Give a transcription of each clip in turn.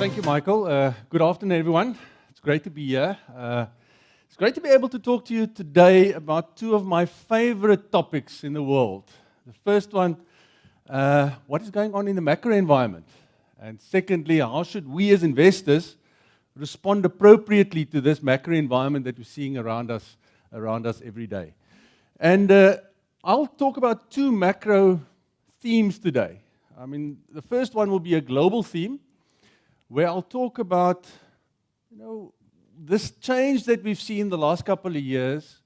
Thank you, Michael. Good afternoon, everyone. It's great to be here. It's great to be able to talk to you today about two of my favorite topics in the world. The first one, what is going on in the macro environment? And secondly, how should we as investors respond appropriately to this macro environment that we're seeing around us every day? And I'll talk about two macro themes today. I mean, the first one will be a global theme, where I'll talk about, this change that we've seen the last couple of years,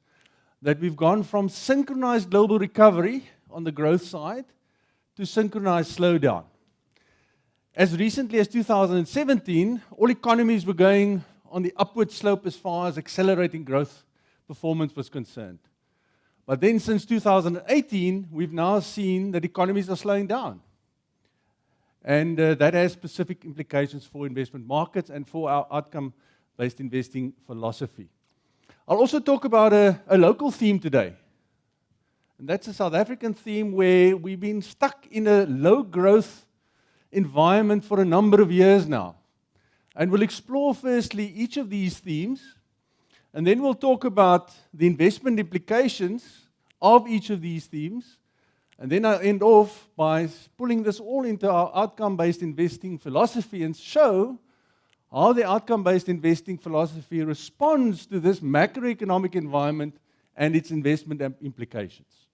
that we've gone from synchronized global recovery on the growth side to synchronized slowdown. As recently as 2017, all economies were going on the upward slope as far as accelerating growth performance was concerned. But then since 2018, we've now seen that economies are slowing down. And that has specific implications for investment markets and for our outcome-based investing philosophy. I'll also talk about a local theme today. And that's a South African theme where we've been stuck in a low-growth environment for a number of years now. And we'll explore firstly each of these themes, and then we'll talk about the investment implications of each of these themes. And then I'll end off by pulling this all into our outcome-based investing philosophy and show how the outcome-based investing philosophy responds to this macroeconomic environment and its investment implications.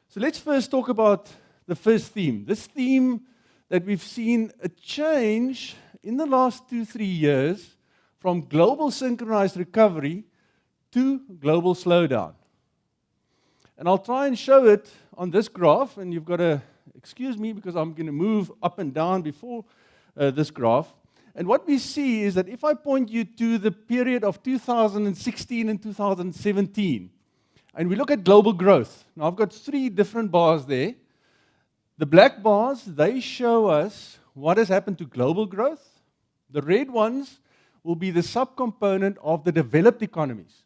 So let's first talk about the first theme. This theme that we've seen a change in the last 2-3 years from global synchronized recovery to global slowdown. And I'll try and show it on this graph, and you've got to excuse me because I'm going to move up and down before this graph. And what we see is that if I point you to the period of 2016 and 2017, and we look at global growth. Now I've got 3 different bars there. The black bars, they show us what has happened to global growth. The red ones will be the subcomponent of the developed economies.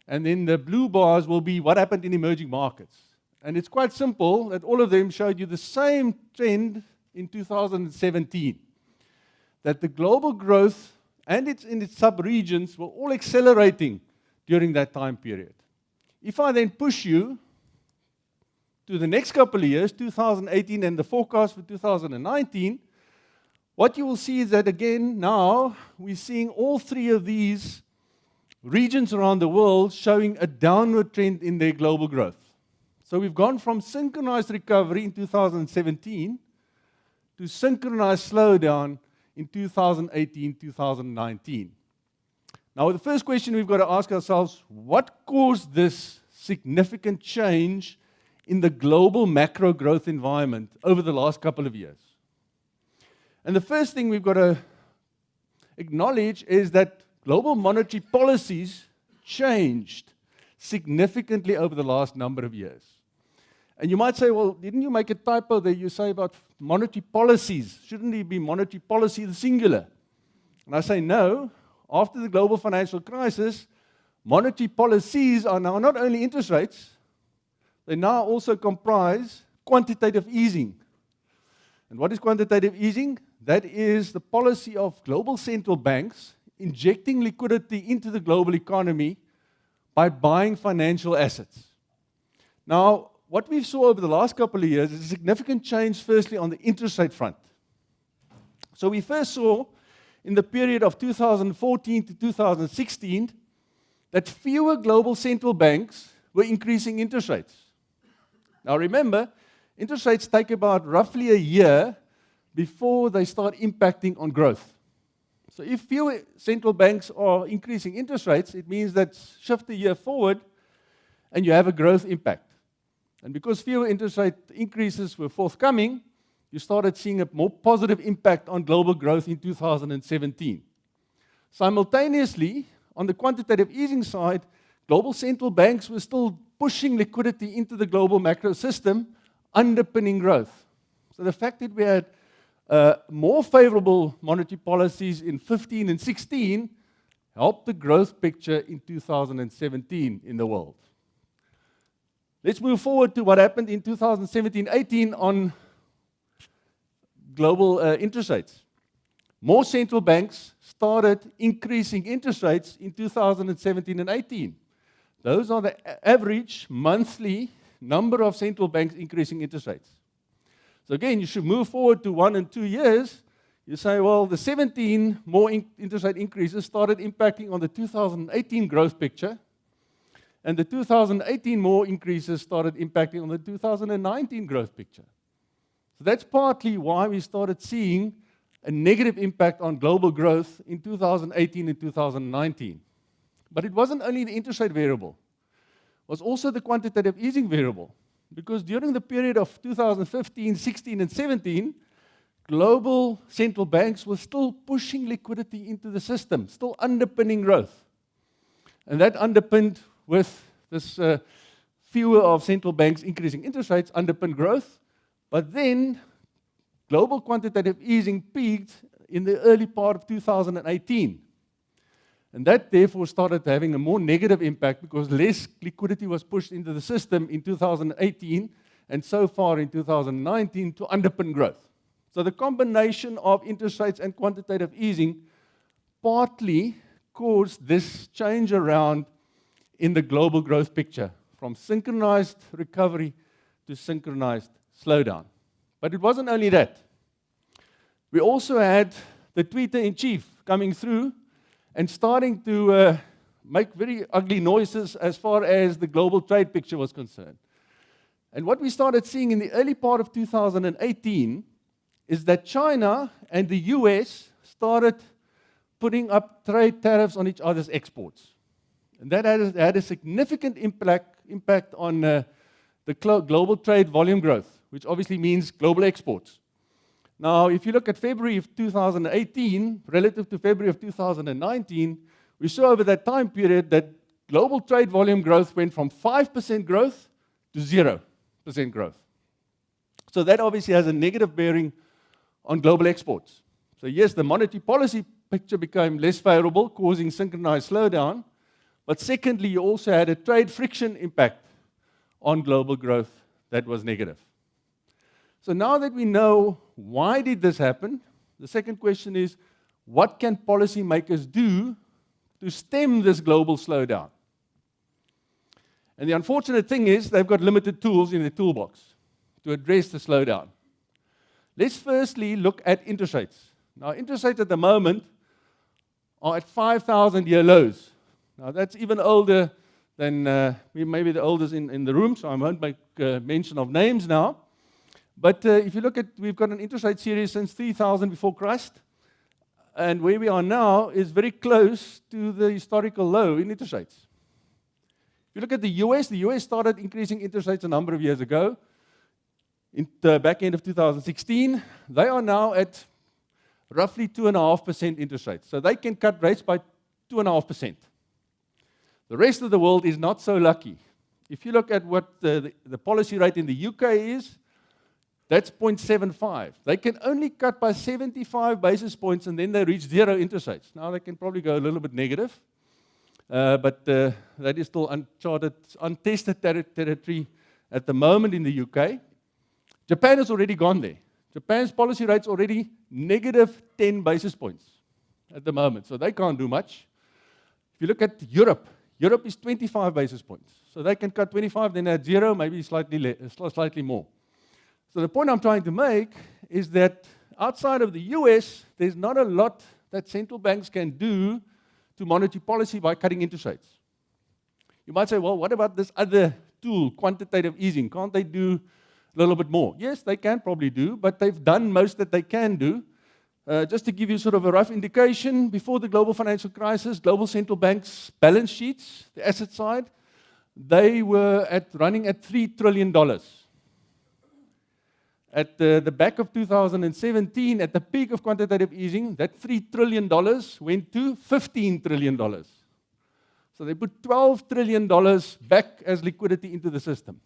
And then the blue bars will be what happened in emerging markets. And it's quite simple that all of them showed you the same trend in 2017. That the global growth and in its sub-regions were all accelerating during that time period. If I then push you to the next couple of years, 2018 and the forecast for 2019, what you will see is that again now we're seeing all 3 of these regions around the world showing a downward trend in their global growth. So we've gone from synchronized recovery in 2017 to synchronized slowdown in 2018, 2019. Now the first question we've got to ask ourselves, what caused this significant change in the global macro growth environment over the last couple of years? And the first thing we've got to acknowledge is that global monetary policies changed significantly over the last number of years. And you might say, well, didn't you make a typo there? You say about monetary policies. Shouldn't it be monetary policy, the singular? And I say no. After the global financial crisis, monetary policies are now not only interest rates, they now also comprise quantitative easing. And what is quantitative easing? That is the policy of global central banks injecting liquidity into the global economy by buying financial assets. Now, what we saw over the last couple of years is a significant change, firstly, on the interest rate front. So we first saw, in the period of 2014 to 2016, that fewer global central banks were increasing interest rates. Now remember, interest rates take about roughly a year before they start impacting on growth. So if fewer central banks are increasing interest rates, it means that shift a year forward and you have a growth impact. And because fewer interest rate increases were forthcoming, you started seeing a more positive impact on global growth in 2017. Simultaneously, on the quantitative easing side, global central banks were still pushing liquidity into the global macro system, underpinning growth. So the fact that we had more favorable monetary policies in 15 and 16 helped the growth picture in 2017 in the world. Let's move forward to what happened in 2017-18 on global interest rates. more central banks started increasing interest rates in 2017 and 18. Those are the average monthly number of central banks increasing interest rates. So again, you should move forward to 1 and 2 years. You say, well, the 17 more interest rate increases started impacting on the 2018 growth picture, and the 2018 more increases started impacting on the 2019 growth picture. So that's partly why we started seeing a negative impact on global growth in 2018 and 2019. But it wasn't only the interest rate variable, it was also the quantitative easing variable. Because during the period of 2015, 16, and 17, global central banks were still pushing liquidity into the system, still underpinning growth. And that underpinned with this fewer of central banks increasing interest rates, underpinned growth. But then global quantitative easing peaked in the early part of 2018. And that therefore started having a more negative impact because less liquidity was pushed into the system in 2018 and so far in 2019 to underpin growth. So the combination of interest rates and quantitative easing partly caused this change around in the global growth picture from synchronized recovery to synchronized slowdown. But it wasn't only that. We also had the tweeter-in-chief coming through and starting to make very ugly noises as far as the global trade picture was concerned. And what we started seeing in the early part of 2018 is that China and the US started putting up trade tariffs on each other's exports. And that had a significant impact on the global trade volume growth, which obviously means global exports. Now, if you look at February of 2018 relative to February of 2019, we saw over that time period that global trade volume growth went from 5% growth to 0% growth. So that obviously has a negative bearing on global exports. So yes, the monetary policy picture became less favorable, causing synchronized slowdown. But secondly, you also had a trade friction impact on global growth that was negative. So now that we know why did this happen, the second question is, what can policymakers do to stem this global slowdown? And the unfortunate thing is they've got limited tools in their toolbox to address the slowdown. Let's firstly look at interest rates. Now, interest rates at the moment are at 5,000-year lows. Now, that's even older than maybe the oldest in the room, so I won't make mention of names now. But if you look at, we've got an interest rate series since 3000 before Christ, and where we are now is very close to the historical low in interest rates. If you look at the US started increasing interest rates a number of years ago, in the back end of 2016. They are now at roughly 2.5% interest rates. So they can cut rates by 2.5%. The rest of the world is not so lucky. If you look at what the policy rate in the UK is, that's 0.75. They can only cut by 75 basis points and then they reach zero interest rates. Now they can probably go a little bit negative, but that is still uncharted, untested territory at the moment in the UK. Japan has already gone there. Japan's policy rate's already negative 10 basis points at the moment, so they can't do much. If you look at Europe is 25 basis points. So they can cut 25, then at zero, maybe slightly more. So the point I'm trying to make is that outside of the US, there's not a lot that central banks can do to monetary policy by cutting interest rates. You might say, well, what about this other tool, quantitative easing? Can't they do a little bit more? Yes, they can probably do, but they've done most that they can do. Just to give you sort of a rough indication, before the global financial crisis, global central banks' balance sheets, the asset side, they were running at $3 trillion. At the back of 2017, at the peak of quantitative easing, that $3 trillion went to $15 trillion. So they put $12 trillion back as liquidity into the system.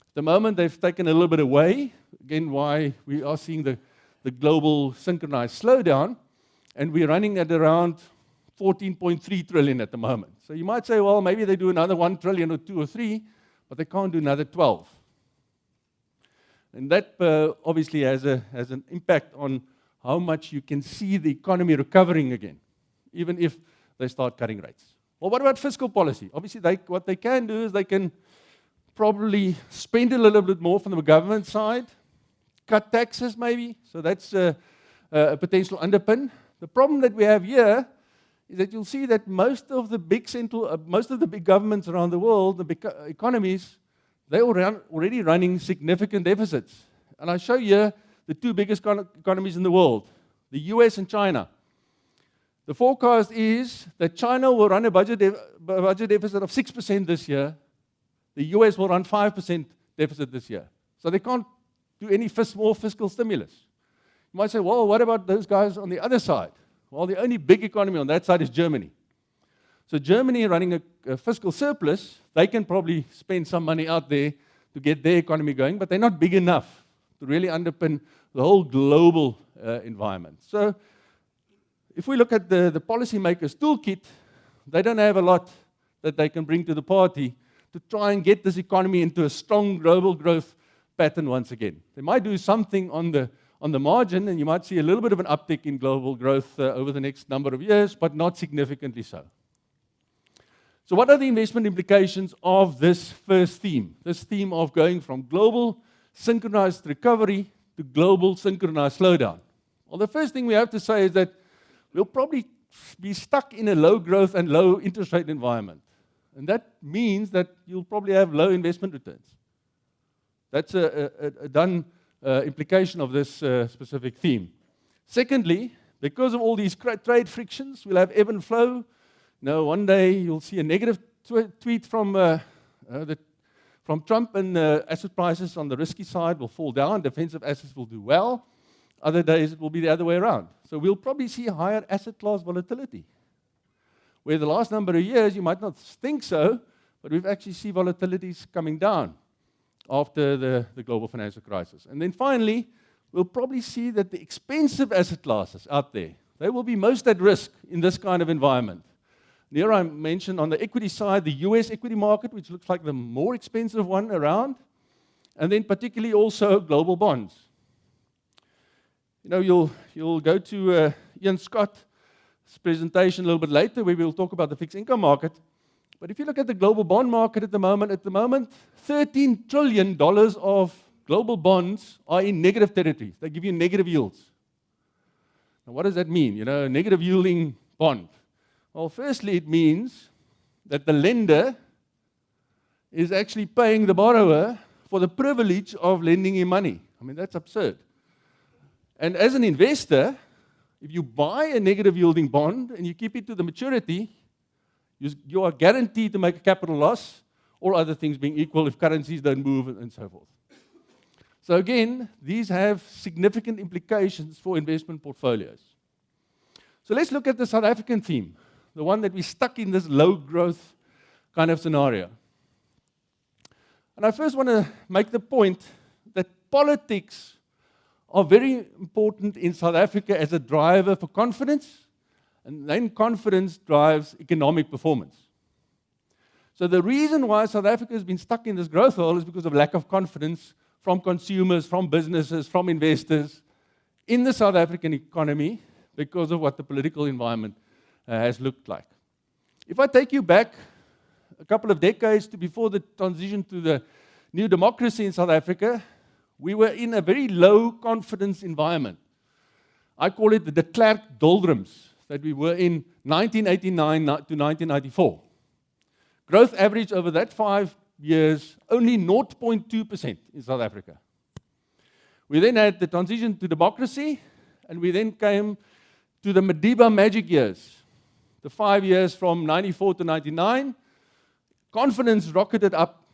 At the moment, they've taken a little bit away, again, why we are seeing the global synchronized slowdown, and we're running at around 14.3 trillion at the moment. So you might say, well, maybe they do another 1 trillion or 2 or 3, but they can't do another 12. And that obviously has an impact on how much you can see the economy recovering again, even if they start cutting rates. Well, what about fiscal policy? Obviously, what they can do is they can probably spend a little bit more from the government side, cut taxes maybe, so that's a potential underpin. The problem that we have here is that you'll see that most of the big governments around the world, the big economies, they're already running significant deficits. And I show you the two biggest economies in the world, the US and China. The forecast is that China will run a budget deficit of 6% this year. The US will run 5% deficit this year. So they can't do any more fiscal stimulus. You might say, well, what about those guys on the other side? Well, the only big economy on that side is Germany. So Germany running a fiscal surplus, they can probably spend some money out there to get their economy going, but they're not big enough to really underpin the whole global environment. So if we look at the policymakers' toolkit, they don't have a lot that they can bring to the party to try and get this economy into a strong global growth pattern once again. They might do something on the margin, and you might see a little bit of an uptick in global growth over the next number of years, but not significantly so. So what are the investment implications of this first theme, this theme of going from global synchronized recovery to global synchronized slowdown? Well, the first thing we have to say is that we'll probably be stuck in a low growth and low interest rate environment. And that means that you'll probably have low investment returns. That's a done implication of this specific theme. Secondly, because of all these trade frictions, we'll have ebb and flow. One day you'll see a negative tweet from Trump, and asset prices on the risky side will fall down, defensive assets will do well. Other days it will be the other way around. So we'll probably see higher asset class volatility. Where the last number of years you might not think so, but we've actually seen volatilities coming down after the global financial crisis. And then finally, we'll probably see that the expensive asset classes out there, they will be most at risk in this kind of environment. Here I mentioned on the equity side, the US equity market, which looks like the more expensive one around, and then particularly also global bonds. You'll go to Ian Scott's presentation a little bit later, where we'll talk about the fixed income market. But if you look at the global bond market at the moment, $13 trillion of global bonds are in negative territory. They give you negative yields. Now, what does that mean? A negative yielding bond. Well, firstly, it means that the lender is actually paying the borrower for the privilege of lending him money. I mean, that's absurd. And as an investor, if you buy a negative yielding bond and you keep it to the maturity, you are guaranteed to make a capital loss, all other things being equal if currencies don't move and so forth. So again, these have significant implications for investment portfolios. So let's look at the South African theme, the one that we're stuck in this low growth kind of scenario. And I first want to make the point that politics are very important in South Africa as a driver for confidence, and then confidence drives economic performance. So the reason why South Africa has been stuck in this growth hole is because of lack of confidence from consumers, from businesses, from investors in the South African economy because of what the political environment has looked like. If I take you back a couple of decades to before the transition to the new democracy in South Africa, we were in a very low confidence environment. I call it the de Klerk doldrums that we were in 1989 to 1994. Growth average over that 5 years, only 0.2% in South Africa. We then had the transition to democracy, and we then came to the Madiba magic years, the 5 years from 94 to 99. Confidence rocketed up,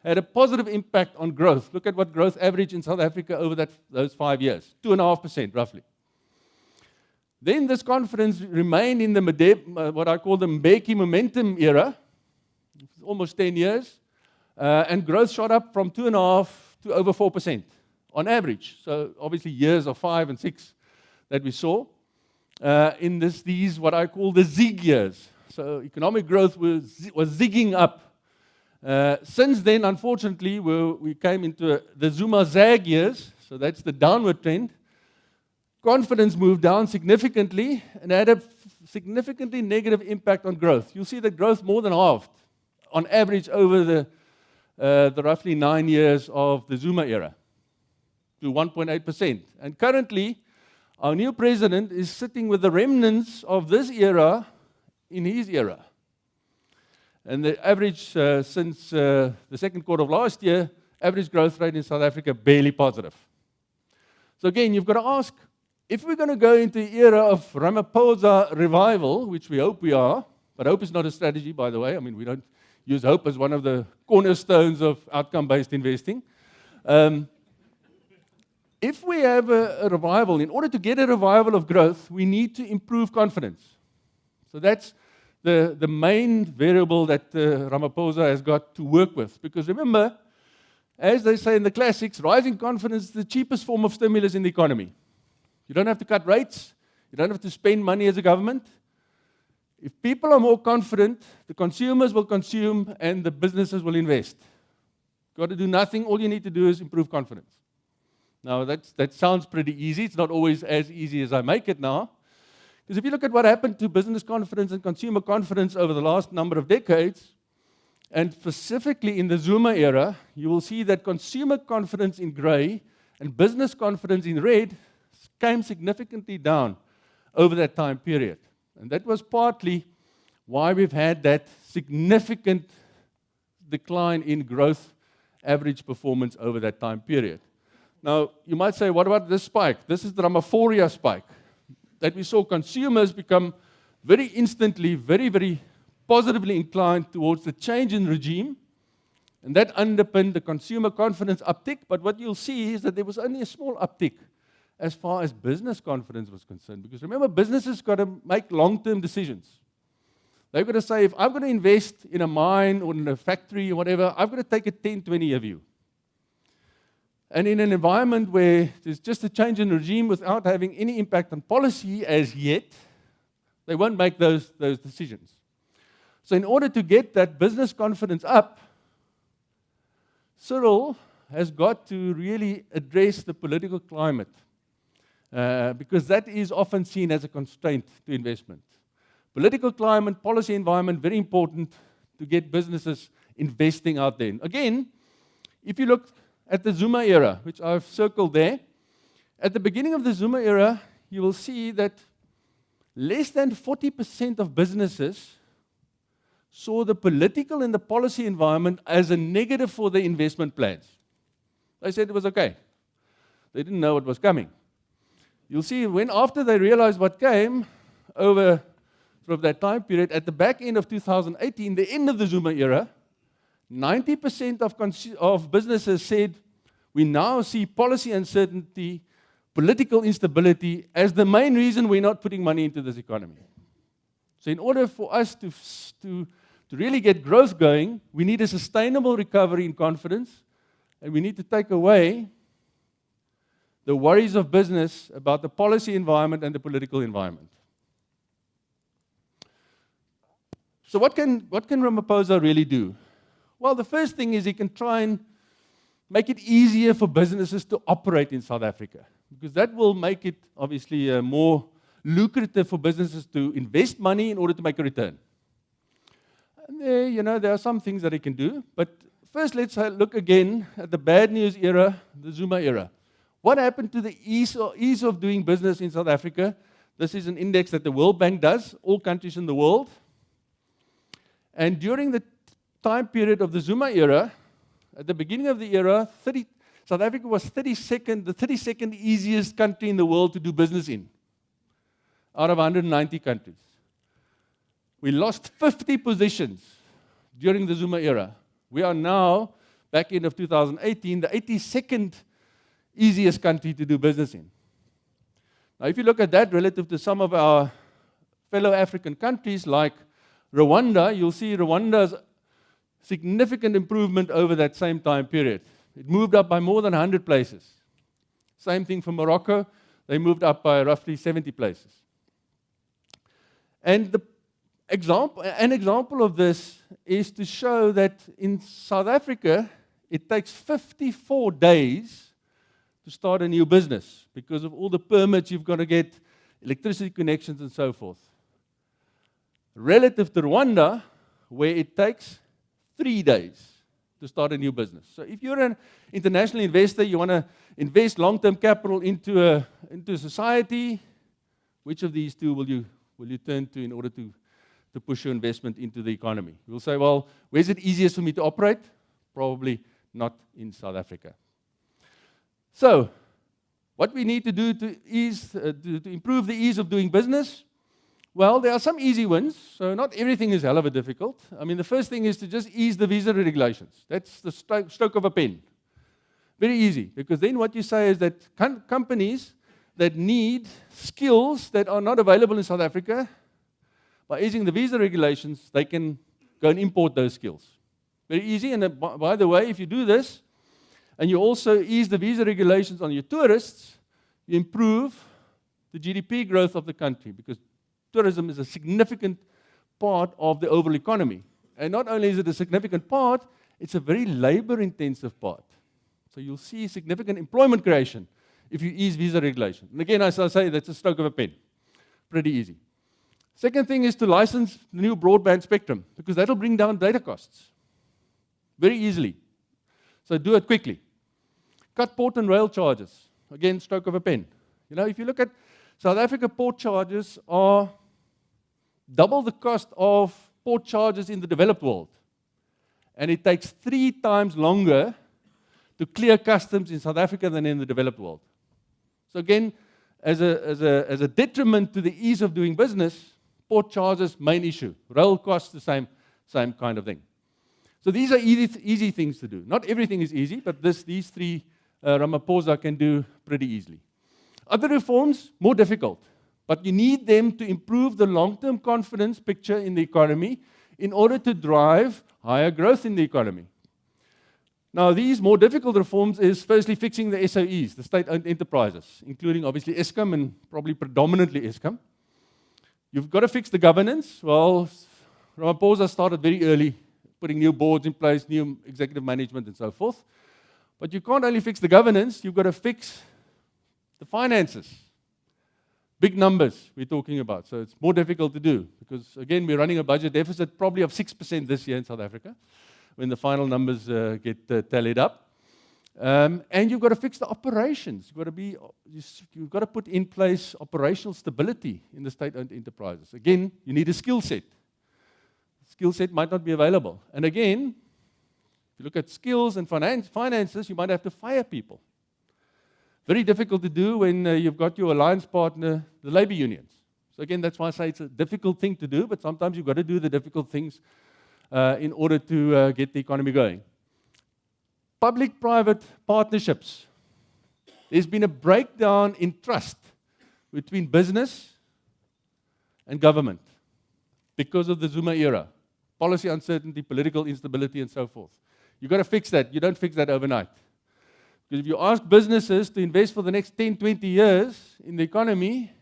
had a positive impact on growth. Look at what growth average in South Africa over those 5 years, 2.5% roughly. Then this confidence remained in the what I call the Mbeki momentum era, almost 10 years, and growth shot up from 2.5% to over 4% on average. So obviously years of 5 and 6 that we saw in these what I call the zig years. So economic growth was zigging up. Since then, unfortunately, we came into the Zuma zag years, so that's the downward trend. confidence moved down significantly and had a significantly negative impact on growth. You'll see that growth more than halved on average over the roughly 9 years of the Zuma era to 1.8%. And currently, our new president is sitting with the remnants of this era in his era. And the average since the second quarter of last year, average growth rate in South Africa, barely positive. So again, you've got to ask, if we're going to go into the era of Ramaphosa revival, which we hope we are, but hope is not a strategy, by the way. I mean, we don't use hope as one of the cornerstones of outcome-based investing. If we have a revival, in order to get a revival of growth, we need to improve confidence. So that's the main variable that Ramaphosa has got to work with. Because remember, as they say in the classics, rising confidence is the cheapest form of stimulus in the economy. You don't have to cut rates. You don't have to spend money as a government. If people are more confident, the consumers will consume and the businesses will invest. You've got to do nothing. All you need to do is improve confidence. Now, that sounds pretty easy. It's not always as easy as I make it now. Because if you look at what happened to business confidence and consumer confidence over the last number of decades, and specifically in the Zuma era, you will see that consumer confidence in gray and business confidence in red came significantly down over that time period. And that was partly why we've had that significant decline in growth average performance over that time period. Now, you might say, what about this spike? This is the Ramaphosa spike, that we saw consumers become very instantly, very, very positively inclined towards the change in regime, and that underpinned the consumer confidence uptick. But what you'll see is that there was only a small uptick as far as business confidence was concerned. Because remember, businesses got to make long-term decisions. They've got to say, if I'm going to invest in a mine or in a factory or whatever, I've got to take a 10, 20-year view. And in an environment where there's just a change in regime without having any impact on policy as yet, they won't make those decisions. So in order to get that business confidence up, Cyril has got to really address the political climate, because that is often seen as a constraint to investment. Political climate, policy environment, very important to get businesses investing out there. Again, if you look at the Zuma era, which I've circled there, at the beginning of the Zuma era, you will see that less than 40% of businesses saw the political and the policy environment as a negative for their investment plans. They said it was okay. They didn't know what was coming. You'll see when after they realized what came over sort of that time period, at the back end of 2018, the end of the Zuma era, 90% of businesses said, we now see policy uncertainty, political instability as the main reason we're not putting money into this economy. So in order for us to really get growth going, we need a sustainable recovery in confidence, and we need to take away the worries of business about the policy environment and the political environment. So what can Ramaphosa really do? Well, the first thing is he can try and make it easier for businesses to operate in South Africa, because that will make it obviously more lucrative for businesses to invest money in order to make a return. And there are some things that he can do, but first let's look again at the bad news era, the Zuma era. What happened to the ease of doing business in South Africa? This is an index that the World Bank does, all countries in the world. And during the time period of the Zuma era, at the beginning of the era, South Africa was the 32nd easiest country in the world to do business in, out of 190 countries. We lost 50 positions during the Zuma era. We are now, back end of 2018, the 82nd easiest country to do business in. Now, if you look at that relative to some of our fellow African countries like Rwanda, you'll see Rwanda's significant improvement over that same time period. It moved up by more than 100 places. Same thing for Morocco. They moved up by roughly 70 places. And an example of this is to show that in South Africa, it takes 54 days to start a new business because of all the permits you've got to get, electricity connections and so forth. Relative to Rwanda, where it takes 3 days to start a new business. So if you're an international investor, you want to invest long-term capital into society, which of these two will you turn to in order to push your investment into the economy? You'll say, well, where's it easiest for me to operate? Probably not in South Africa. So, what we need to do to improve the ease of doing business? Well, there are some easy wins, so not everything is hell of a difficult. I mean, the first thing is to just ease the visa regulations. That's the stroke of a pen. Very easy, because then what you say is that companies that need skills that are not available in South Africa, by easing the visa regulations, they can go and import those skills. Very easy, and by the way, if you do this, and you also ease the visa regulations on your tourists, you improve the GDP growth of the country, because tourism is a significant part of the overall economy. And not only is it a significant part, it's a very labor-intensive part. So you'll see significant employment creation if you ease visa regulation. And again, as I say, that's a stroke of a pen. Pretty easy. Second thing is to license the new broadband spectrum, because that'll bring down data costs very easily. So do it quickly. Cut port and rail charges. Again, stroke of a pen. You know, if you look at South Africa, port charges are double the cost of port charges in the developed world. And it takes 3 times longer to clear customs in South Africa than in the developed world. So again, as a detriment to the ease of doing business, port charges, main issue. Rail costs, the same kind of thing. So these are easy things to do. Not everything is easy, but these 3 Ramaphosa can do pretty easily. Other reforms, more difficult, but you need them to improve the long-term confidence picture in the economy in order to drive higher growth in the economy. Now, these more difficult reforms is firstly fixing the SOEs, the state-owned enterprises, including obviously Eskom and probably predominantly Eskom. You've got to fix the governance. Well, Ramaphosa started very early, putting new boards in place, new executive management and so forth. But you can't only fix the governance, you've got to fix the finances. Big numbers we're talking about, so it's more difficult to do because, again, we're running a budget deficit probably of 6% this year in South Africa when the final numbers get tallied up. And you've got to fix the operations. You've got to put in place operational stability in the state-owned enterprises. Again, you need a skill set. Skill set might not be available. And again, if you look at skills and finances, you might have to fire people. Very difficult to do when you've got your alliance partner, the labor unions. So again, that's why I say it's a difficult thing to do, but sometimes you've got to do the difficult things in order to get the economy going. Public-private partnerships. There's been a breakdown in trust between business and government because of the Zuma era. Policy uncertainty, political instability, and so forth. You've got to fix that. You don't fix that overnight. Because if you ask businesses to invest for the next 10, 20 years in the economy,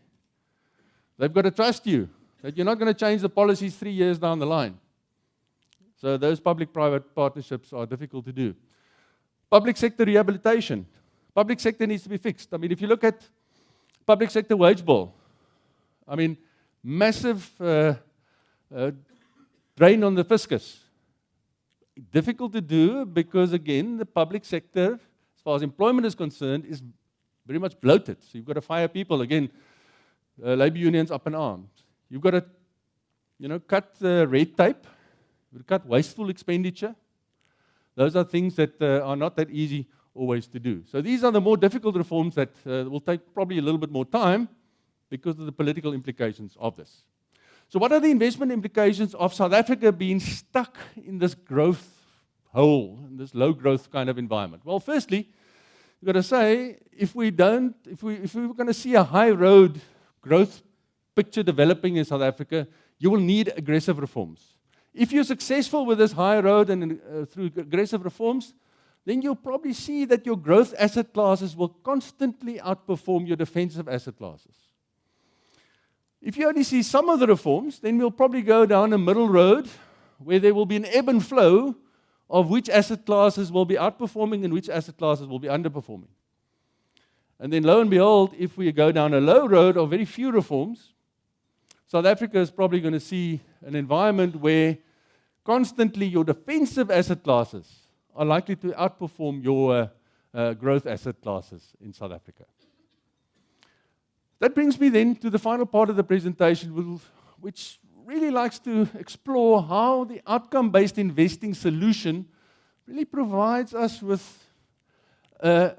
they've got to trust you that you're not going to change the policies 3 years down the line. So those public-private partnerships are difficult to do. Public sector rehabilitation. Public sector needs to be fixed. I mean, if you look at public sector wage bill, I mean, massive drain on the fiscus. Difficult to do because, again, the public sector, as far as employment is concerned, is very much bloated. So you've got to fire people. Again, labor unions up in arms. You've got to, cut red tape. You've got to cut wasteful expenditure. Those are things that are not that easy always to do. So these are the more difficult reforms that will take probably a little bit more time because of the political implications of this. So what are the investment implications of South Africa being stuck in this growth hole, in this low growth kind of environment? Well, firstly, you've got to say, if we're going to see a high road growth picture developing in South Africa, you will need aggressive reforms. If you're successful with this high road and through aggressive reforms, then you'll probably see that your growth asset classes will constantly outperform your defensive asset classes. If you only see some of the reforms, then we'll probably go down a middle road where there will be an ebb and flow of which asset classes will be outperforming and which asset classes will be underperforming. And then lo and behold, if we go down a low road of very few reforms, South Africa is probably going to see an environment where constantly your defensive asset classes are likely to outperform your growth asset classes in South Africa. That brings me then to the final part of the presentation, which really likes to explore how the outcome-based investing solution really provides us with a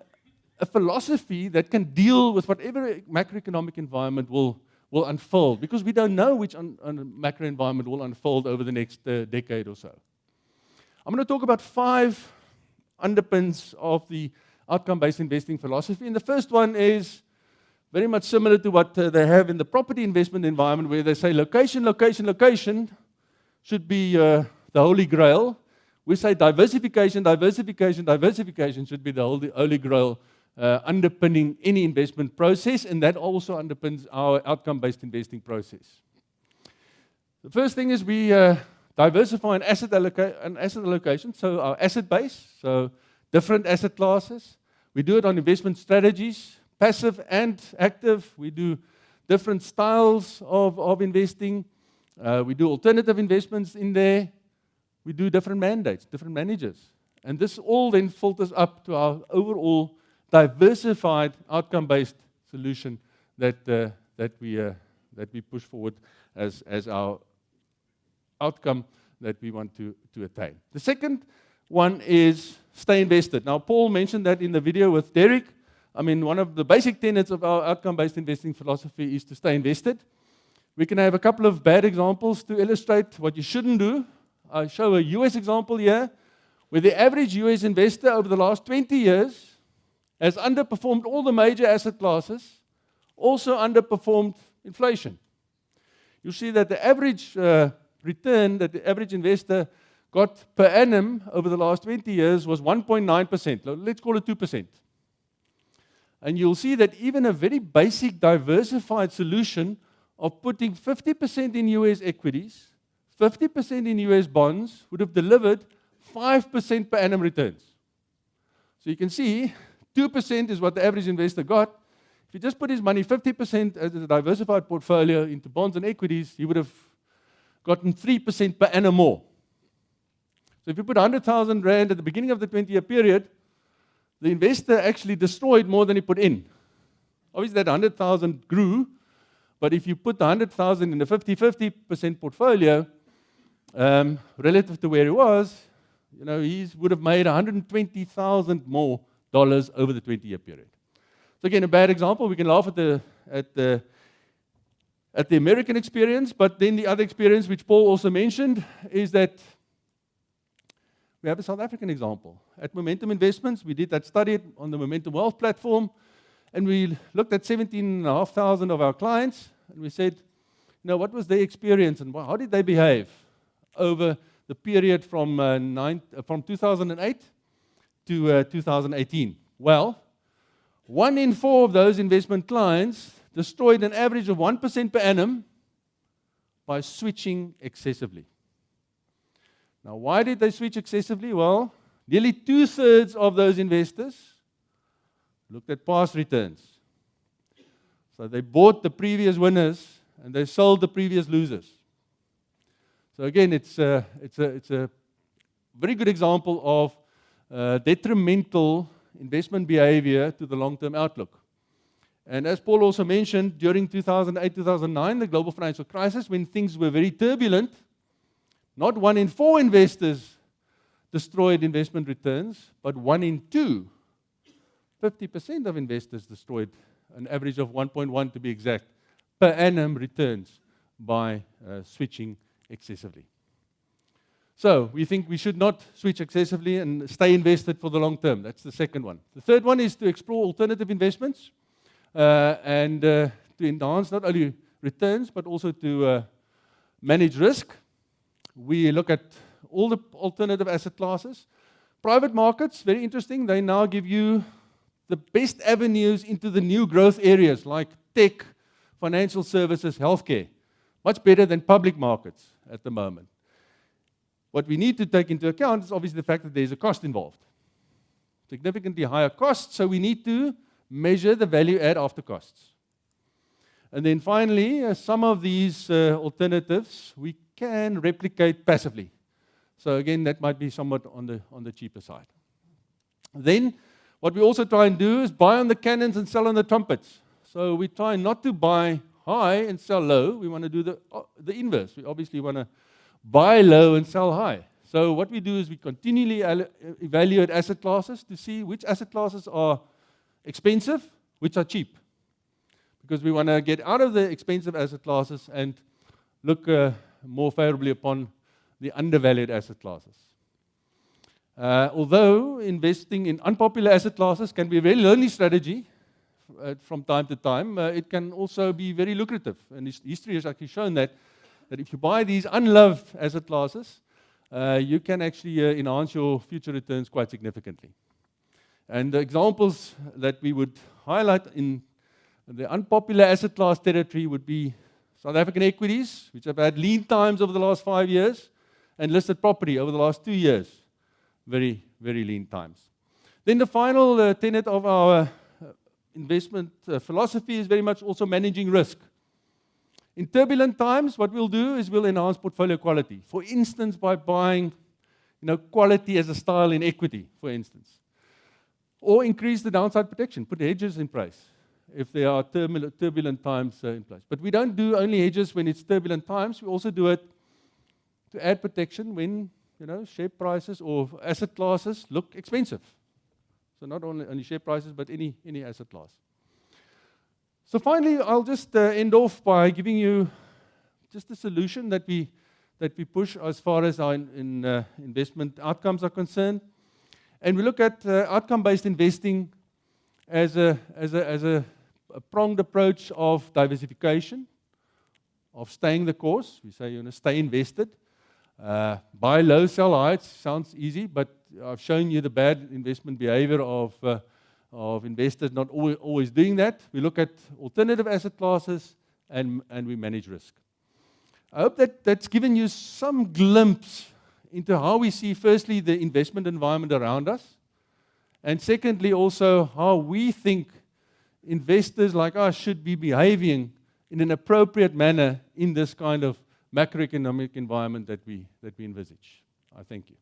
philosophy that can deal with whatever macroeconomic environment will unfold, because we don't know which macro environment will unfold over the next decade or so. I'm going to talk about 5 underpins of the outcome-based investing philosophy, and the first one is very much similar to what they have in the property investment environment, where they say location, location, location should be the holy grail. We say diversification, diversification, diversification should be the holy grail underpinning any investment process, and that also underpins our outcome-based investing process. The first thing is we diversify an asset allocation, so our asset base, so different asset classes. We do it on investment strategies, passive and active. We do different styles of investing. We do alternative investments in there. We do different mandates, different managers. And this all then filters up to our overall diversified outcome-based solution that we push forward as our outcome that we want to attain. The second one is stay invested. Now, Paul mentioned that in the video with Derek. I mean, one of the basic tenets of our outcome-based investing philosophy is to stay invested. We can have a couple of bad examples to illustrate what you shouldn't do. I show a US example here, where the average US investor over the last 20 years has underperformed all the major asset classes, also underperformed inflation. You see that the average return that the average investor got per annum over the last 20 years was 1.9%. Let's call it 2%. And you'll see that even a very basic diversified solution of putting 50% in US equities, 50% in US bonds would have delivered 5% per annum returns. So you can see 2% is what the average investor got. If he just put his money 50% as a diversified portfolio into bonds and equities, he would have gotten 3% per annum more. So if you put 100,000 Rand at the beginning of the 20-year period, the investor actually destroyed more than he put in. Obviously, that 100,000 grew, but if you put the 100,000 in a 50-50% portfolio, relative to where he was, he would have made $120,000 more over the 20-year period. So again, a bad example. We can laugh at the American experience, but then the other experience, which Paul also mentioned, is that we have a South African example. At Momentum Investments, we did that study on the Momentum Wealth platform, and we looked at 17,500 of our clients, and we said, what was their experience and how did they behave over the period from 2008 to 2018? Well, 1 in 4 of those investment clients destroyed an average of 1% per annum by switching excessively. Now, why did they switch excessively? Well, nearly 2/3 of those investors looked at past returns. So they bought the previous winners and they sold the previous losers. So again, it's a very good example of detrimental investment behavior to the long-term outlook. And as Paul also mentioned, during 2008-2009, the global financial crisis, when things were very turbulent, not 1 in 4 investors destroyed investment returns, but 1 in 2. 50% of investors destroyed an average of 1.1 to be exact, per annum returns by switching excessively. So we think we should not switch excessively and stay invested for the long term. That's the second one. The third one is to explore alternative investments and to enhance not only returns, but also to manage risk. We look at all the alternative asset classes. Private markets, very interesting. They now give you the best avenues into the new growth areas like tech, financial services, healthcare. Much better than public markets at the moment. What we need to take into account is obviously the fact that there's a cost involved. Significantly higher costs, so we need to measure the value add after costs. And then finally, some of these alternatives we can replicate passively. So again, that might be somewhat on the cheaper side. Then, what we also try and do is buy on the cannons and sell on the trumpets. So we try not to buy high and sell low. We want to do the inverse. We obviously want to buy low and sell high. So what we do is we continually evaluate asset classes to see which asset classes are expensive, which are cheap. Because we want to get out of the expensive asset classes and look more favorably upon the undervalued asset classes. Although investing in unpopular asset classes can be a very lonely strategy from time to time, it can also be very lucrative. And history has actually shown that if you buy these unloved asset classes, you can actually enhance your future returns quite significantly. And the examples that we would highlight in the unpopular asset class territory would be South African equities, which have had lean times over the last 5 years, and listed property over the last 2 years. Very, very lean times. Then the final tenet of our investment philosophy is very much also managing risk. In turbulent times, what we'll do is we'll enhance portfolio quality. For instance, by buying quality as a style in equity, for instance. Or increase the downside protection, put hedges in place if there are turbulent times in place. But we don't do only hedges when it's turbulent times. We also do it to add protection when share prices or asset classes look expensive. So not only share prices, but any asset class. So finally, I'll just end off by giving you just a solution that we push as far as our investment outcomes are concerned. And we look at outcome-based investing as a pronged approach of diversification, of staying the course. We say stay invested. Buy low, sell high. It sounds easy, but I've shown you the bad investment behavior of investors not always doing that. We look at alternative asset classes and we manage risk. I hope that's given you some glimpse into how we see, firstly, the investment environment around us, and secondly, also how we think investors like us should be behaving in an appropriate manner in this kind of macroeconomic environment that we envisage. I thank you.